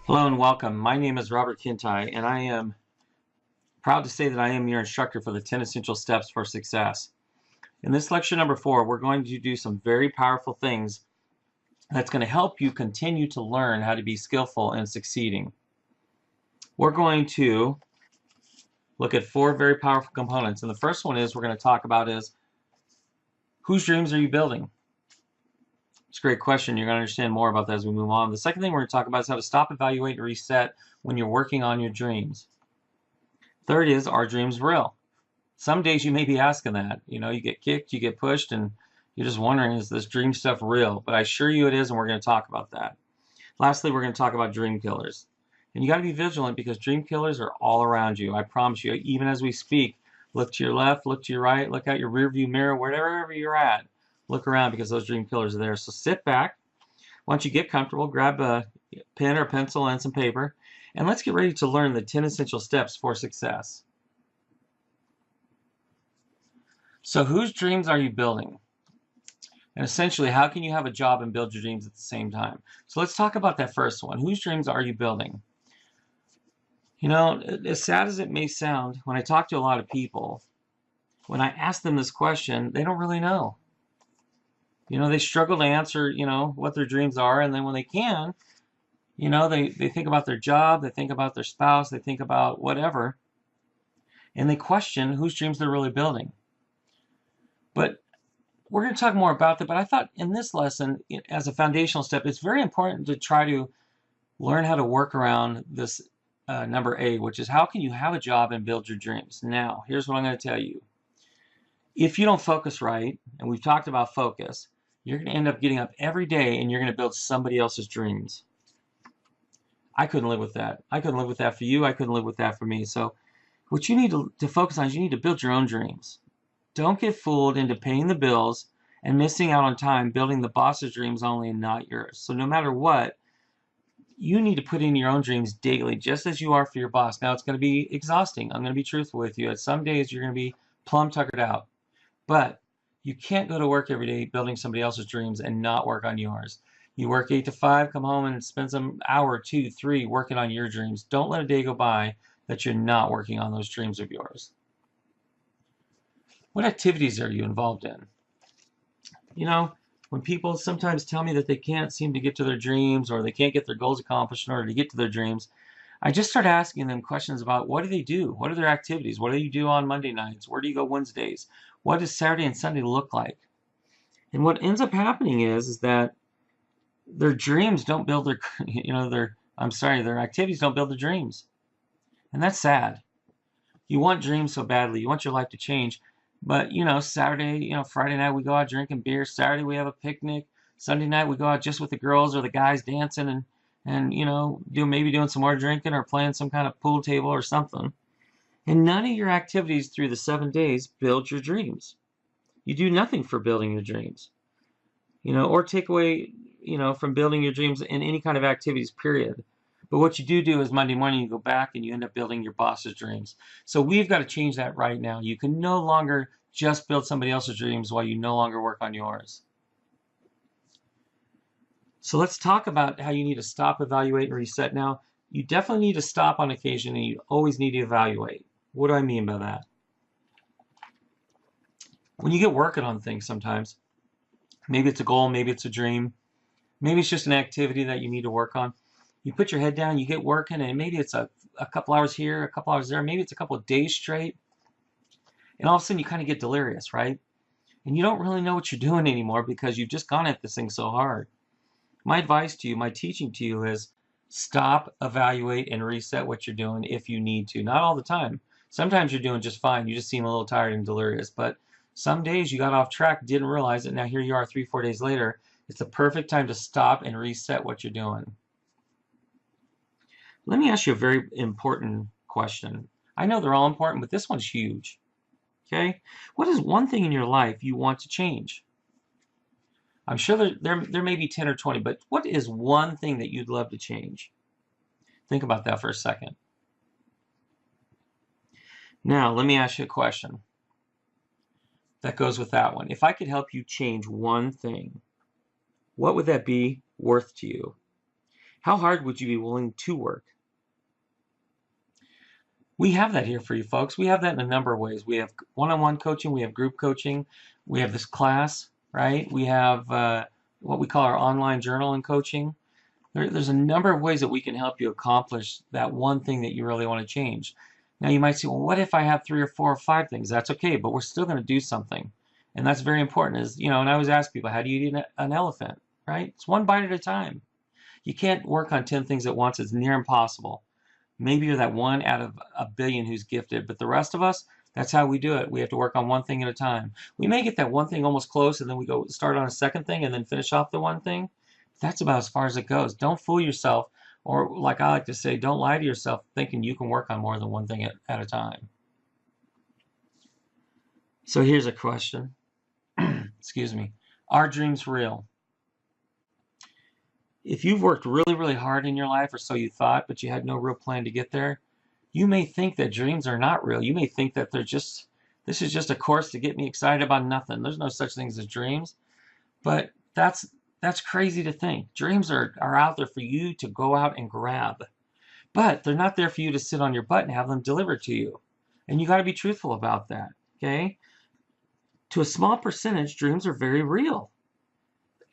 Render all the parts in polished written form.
Hello and welcome. My name is Robert Kintai, and I am proud to say that I am your instructor for the 10 Essential Steps for Success. In this lecture number 4, we're going to do some very powerful things that's going to help you continue to learn how to be skillful and succeeding. We're going to look at 4 very powerful components, and the first one we're going to talk about is whose dreams are you building? It's a great question. You're going to understand more about that as we move on. The second thing we're going to talk about is how to stop, evaluate, and reset when you're working on your dreams. Third is, are dreams real? Some days you may be asking that. You know, you get kicked, you get pushed, and you're just wondering, is this dream stuff real? But I assure you it is, and we're going to talk about that. Lastly, we're going to talk about dream killers. And you got to be vigilant because dream killers are all around you. I promise you, even as we speak, look to your left, look to your right, look out your rearview mirror, wherever you're at. Look around because those dream killers are there. So sit back. Once you get comfortable, grab a pen or pencil and some paper, and let's get ready to learn the 10 essential steps for success. So whose dreams are you building? And essentially, how can you have a job and build your dreams at the same time? So let's talk about that first one. Whose dreams are you building? You know, as sad as it may sound, when I talk to a lot of people, when I ask them this question, they don't really know. You know, they struggle to answer, what their dreams are. And then when they can, they think about their job, they think about their spouse, they think about whatever. And they question whose dreams they're really building. But we're going to talk more about that. But I thought in this lesson, as a foundational step, it's very important to try to learn how to work around this number A, which is how can you have a job and build your dreams? Now, here's what I'm going to tell you. If you don't focus right, and we've talked about focus, you're going to end up getting up every day and you're going to build somebody else's dreams. I couldn't live with that. I couldn't live with that for you. I couldn't live with that for me. So what you need to focus on is you need to build your own dreams. Don't get fooled into paying the bills and missing out on time building the boss's dreams only and not yours. So no matter what, you need to put in your own dreams daily, just as you are for your boss. Now, it's going to be exhausting. I'm going to be truthful with you. At some days, you're going to be plumb tuckered out. But you can't go to work every day building somebody else's dreams and not work on yours. You work 8 to 5, come home and spend some hour, 2, 3 working on your dreams. Don't let a day go by that you're not working on those dreams of yours. What activities are you involved in? You know, when people sometimes tell me that they can't seem to get to their dreams or they can't get their goals accomplished in order to get to their dreams, I just start asking them questions about what do they do? What are their activities? What do you do on Monday nights? Where do you go Wednesdays? What does Saturday and Sunday look like? And what ends up happening is that their dreams don't build their, their activities don't build their dreams. And that's sad. You want dreams so badly. You want your life to change. But, Saturday, Friday night we go out drinking beer. Saturday we have a picnic. Sunday night we go out just with the girls or the guys dancing and maybe doing some more drinking or playing some kind of pool table or something. And none of your activities through the 7 days build your dreams. You do nothing for building your dreams. Or take away, from building your dreams in any kind of activities, period. But what you do is Monday morning you go back and you end up building your boss's dreams. So we've got to change that right now. You can no longer just build somebody else's dreams while you no longer work on yours. So let's talk about how you need to stop, evaluate, and reset. Now, you definitely need to stop on occasion and you always need to evaluate. What do I mean by that? When you get working on things sometimes, maybe it's a goal, maybe it's a dream, maybe it's just an activity that you need to work on. You put your head down, you get working, and maybe it's a couple hours here, a couple hours there, maybe it's a couple of days straight, and all of a sudden you kind of get delirious, right? And you don't really know what you're doing anymore because you've just gone at this thing so hard. My advice to you, my teaching to you is stop, evaluate, and reset what you're doing if you need to. Not all the time. Sometimes you're doing just fine. You just seem a little tired and delirious. But some days you got off track, didn't realize it. Now here you are 3-4 days later. It's the perfect time to stop and reset what you're doing. Let me ask you a very important question. I know they're all important, but this one's huge. Okay? What is one thing in your life you want to change? I'm sure there may be 10 or 20, but what is one thing that you'd love to change? Think about that for a second. Now, let me ask you a question that goes with that one. If I could help you change one thing, what would that be worth to you? How hard would you be willing to work? We have that here for you folks. We have that in a number of ways. We have one-on-one coaching, we have group coaching, we have this class, right? We have what we call our online journal and coaching. There's a number of ways that we can help you accomplish that one thing that you really want to change. Now you might say, well, what if I have 3 or 4 or 5 things? That's okay, but we're still going to do something. And that's very important. And I always ask people, how do you eat an elephant, right? It's one bite at a time. You can't work on 10 things at once. It's near impossible. Maybe you're that one out of a billion who's gifted, but the rest of us, that's how we do it. We have to work on one thing at a time. We may get that one thing almost close, and then we go start on a second thing and then finish off the one thing. That's about as far as it goes. Don't fool yourself, or like I like to say, don't lie to yourself thinking you can work on more than one thing at a time. So here's a question. Excuse me. Are dreams real? If you've worked really, really hard in your life, or so you thought, but you had no real plan to get there, you may think that dreams are not real. You may think that this is just a course to get me excited about nothing. There's no such things as dreams. But that's crazy to think. Dreams are out there for you to go out and grab. But they're not there for you to sit on your butt and have them delivered to you. And you got to be truthful about that, okay? To a small percentage, dreams are very real.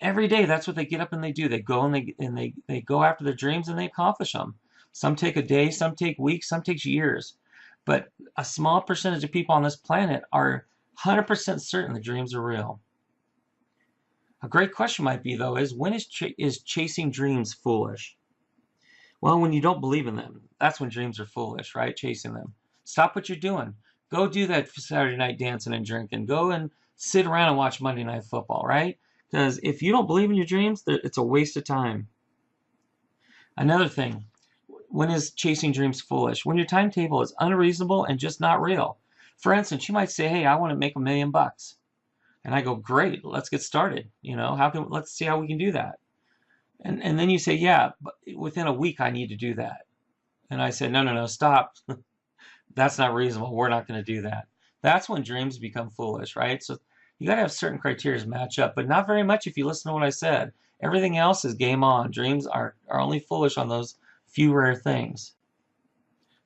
Every day, that's what they get up and they do. They go and they go after their dreams and they accomplish them. Some take a day, some take weeks, some takes years. But a small percentage of people on this planet are 100% certain the dreams are real. A great question might be, though, is when is chasing dreams foolish? Well, when you don't believe in them. That's when dreams are foolish, right? Chasing them. Stop what you're doing. Go do that Saturday night dancing and drinking. Go and sit around and watch Monday Night Football, right? Because if you don't believe in your dreams, it's a waste of time. Another thing, when is chasing dreams foolish? When your timetable is unreasonable and just not real. For instance, you might say, hey, I want to make $1 million. And I go, great, let's get started. Let's see how we can do that. And then you say, yeah, but within a week I need to do that. And I said, no, stop. That's not reasonable. We're not going to do that. That's when dreams become foolish, right? So you got to have certain criteria to match up, but not very much if you listen to what I said. Everything else is game on. Dreams are only foolish on those few rare things.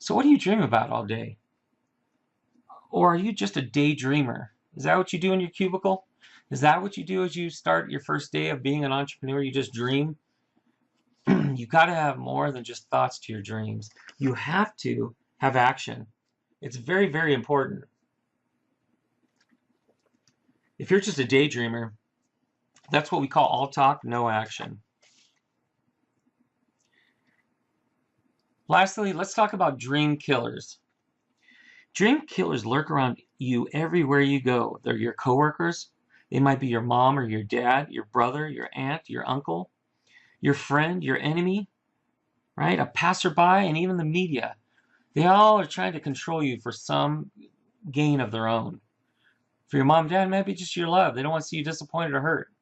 So what do you dream about all day? Or are you just a daydreamer? Is that what you do in your cubicle? Is that what you do as you start your first day of being an entrepreneur? You just dream? You got to have more than just thoughts to your dreams. You have to have action. It's very, very important. If you're just a daydreamer, that's what we call all talk, no action. Lastly, let's talk about dream killers. Dream killers lurk around you everywhere you go. They're your coworkers. They might be your mom or your dad, your brother, your aunt, your uncle, your friend, your enemy, right? A passerby, and even the media. They all are trying to control you for some gain of their own. For your mom and dad, maybe just your love. They don't want to see you disappointed or hurt.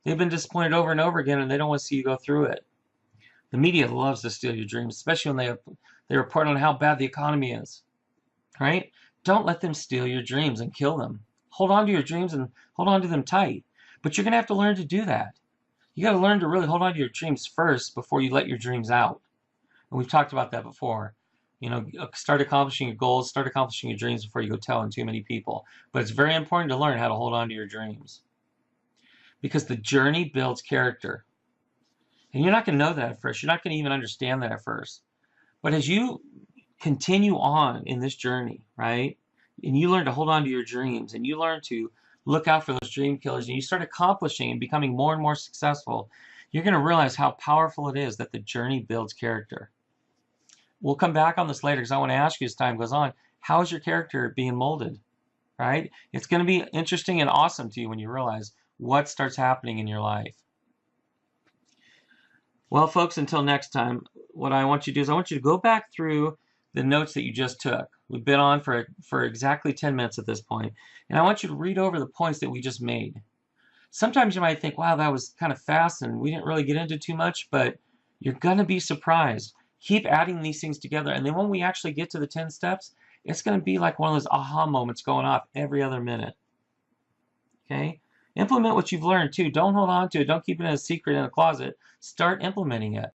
They've been disappointed over and over again, and they don't want to see you go through it. The media loves to steal your dreams, especially when they report on how bad the economy is. Right? Don't let them steal your dreams and kill them. Hold on to your dreams and hold on to them tight. But you're going to have to learn to do that. You got to learn to really hold on to your dreams first before you let your dreams out. And we've talked about that before. Start accomplishing your goals, start accomplishing your dreams before you go telling too many people. But it's very important to learn how to hold on to your dreams. Because the journey builds character. And you're not going to know that at first. You're not going to even understand that at first. But as you continue on in this journey, right? And you learn to hold on to your dreams, and you learn to look out for those dream killers, and you start accomplishing and becoming more and more successful, you're going to realize how powerful it is that the journey builds character. We'll come back on this later because I want to ask you as time goes on, how is your character being molded, right? It's going to be interesting and awesome to you when you realize what starts happening in your life. Well, folks, until next time, what I want you to do is I want you to go back through the notes that you just took. We've been on for exactly 10 minutes at this point, and I want you to read over the points that we just made. Sometimes you might think, wow, that was kind of fast and we didn't really get into too much, but you're going to be surprised. Keep adding these things together, and then when we actually get to the 10 steps, it's going to be like one of those aha moments going off every other minute. Okay? Implement what you've learned, too. Don't hold on to it. Don't keep it in a secret in a closet. Start implementing it.